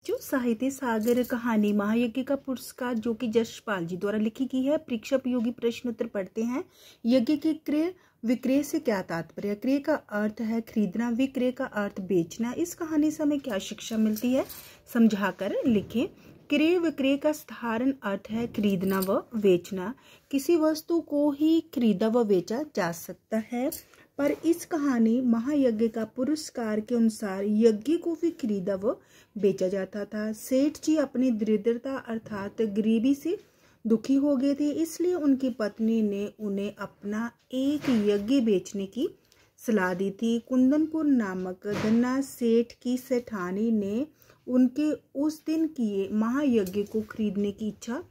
जो साहित्य सागर कहानी महायज्ञ का पुरस्कार जो कि यशपाल जी द्वारा लिखी गई है। परीक्षा उपयोगी प्रश्न उत्तर पढ़ते हैं। यज्ञ के क्रय विक्रय से क्या तात्पर्य? क्रय का अर्थ है खरीदना, विक्रय का अर्थ बेचना। इस कहानी से हमें क्या शिक्षा मिलती है, समझाकर लिखें। क्रय विक्रय का साधारण अर्थ है खरीदना व बेचना। किसी वस्तु को ही खरीदा व बेचा जा सकता है, पर इस कहानी महायज्ञ का पुरस्कार के अनुसार यज्ञ को भी खरीदा व बेचा जाता था। सेठ जी अपनी दरिद्रता अर्थात गरीबी से दुखी हो गए थे, इसलिए उनकी पत्नी ने उन्हें अपना एक यज्ञ बेचने की सलाह दी थी। कुंदनपुर नामक धन्ना सेठ की सेठानी ने उनके उस दिन किए महायज्ञ को खरीदने की इच्छा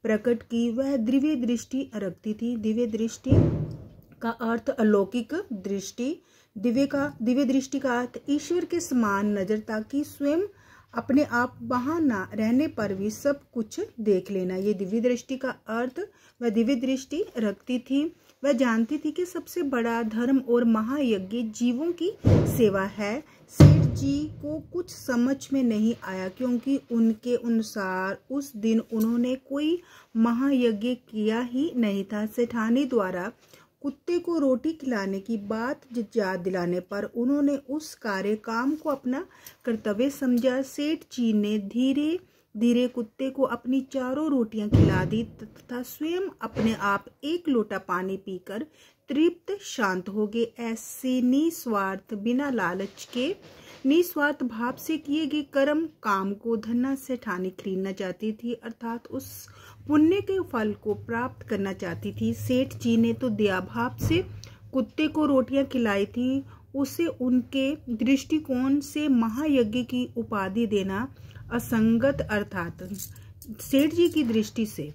प्रकट की। वह दिव्य दृष्टि रखती थी। दिव्य दृष्टि का अर्थ अलौकिक दृष्टि। दिव्य दृष्टि का अर्थ ईश्वर के समान नजर, ताकि स्वयं अपने आप वहां ना रहने पर भी सब कुछ देख लेना। ये दिव्य दृष्टि का अर्थ। वह दिव्य दृष्टि रखती थी। वह जानती थी कि सबसे बड़ा धर्म और महायज्ञ जीवों की सेवा है। सेठ जी को कुछ समझ में नहीं आया, क्योंकि उनके अनुसार उस दिन उन्होंने कोई महायज्ञ किया ही नहीं था। सेठानी द्वारा कुत्ते को रोटी खिलाने की बात याद दिलाने पर उन्होंने उस काम को अपना कर्तव्य समझा। सेठ जी ने धीरे धीरे कुत्ते को अपनी चारों रोटियां खिला दी तथा स्वयं अपने आप एक लोटा पानी पीकर तृप्त शांत हो गए। ऐसे निस्वार्थ बिना लालच के निस्वार्थ भाव से किए गए कर्म काम को धन्ना सेठानी खरीदना चाहती थी, अर्थात उस पुण्य के फल को प्राप्त करना चाहती थी। सेठ जी ने तो दया भाव से कुत्ते को रोटियां खिलाई थी। उसे उनके दृष्टिकोण से महायज्ञ की उपाधि देना असंगत, अर्थात सेठ जी की दृष्टि से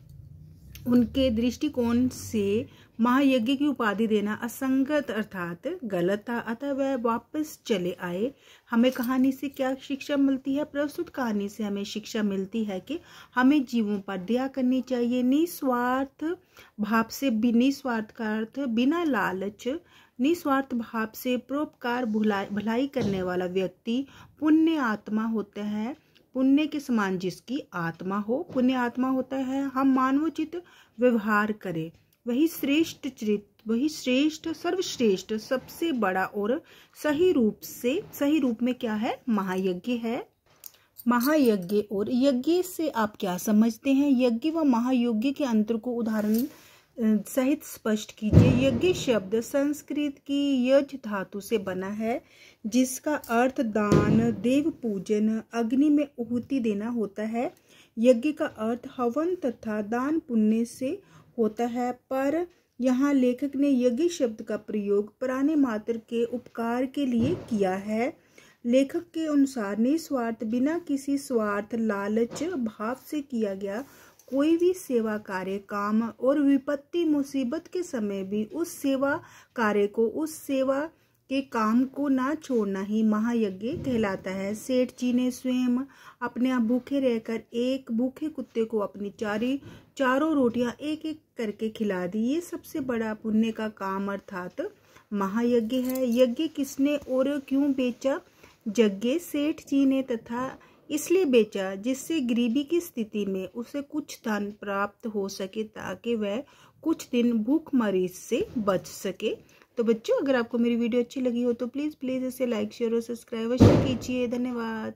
उनके दृष्टिकोण से महायज्ञ की उपाधि देना असंगत अर्थात गलत था, अतः वह वापस चले आए। हमें कहानी से क्या शिक्षा मिलती है? प्रस्तुत कहानी से हमें शिक्षा मिलती है कि हमें जीवों पर दया करनी चाहिए। निस्वार्थ भाव से, निस्वार्थ का अर्थ बिना लालच, निस्वार्थ भाव से परोपकार भलाई करने वाला व्यक्ति पुण्य आत्मा होता है। पुण्य के समान जिसकी आत्मा हो पुण्य आत्मा होता है। हम मानवोचित व्यवहार करें, वही श्रेष्ठ चरित्र, वही श्रेष्ठ, सर्वश्रेष्ठ, सबसे बड़ा और सही रूप में क्या है? महायज्ञ है। महायज्ञ और यज्ञ से आप क्या समझते हैं? यज्ञ व महायज्ञ के अंतर को उदाहरण सहित स्पष्ट कीजिए। यज्ञ शब्द संस्कृत की यज धातु से बना है, जिसका अर्थ दान, देव पूजन, अग्नि में आहुति देना होता है। यज्ञ का अर्थ हवन तथा दान पुण्य से होता है, पर यहाँ लेखक ने यज्ञ शब्द का प्रयोग प्राणी मात्र के उपकार के लिए किया है। लेखक के अनुसार निस्वार्थ, बिना किसी स्वार्थ लालच भाव से किया गया कोई भी सेवा कार्य काम और विपत्ति मुसीबत के समय भी उस सेवा कार्य को, उस सेवा के काम को ना छोड़ना ही महायज्ञ कहलाता है। सेठ जी ने स्वयं अपने आप भूखे रहकर एक भूखे कुत्ते को अपनी चारों रोटियां एक एक करके खिला दी। ये सबसे बड़ा पुण्य का काम अर्थात महायज्ञ है। यज्ञ किसने और क्यों बेचा? यज्ञ सेठ जी ने, तथा इसलिए बेचा जिससे गरीबी की स्थिति में उसे कुछ धन प्राप्त हो सके, ताकि वह कुछ दिन भूखमरी से बच सके। तो बच्चों, अगर आपको मेरी वीडियो अच्छी लगी हो तो प्लीज़ इसे लाइक शेयर और सब्सक्राइब कीजिए। धन्यवाद।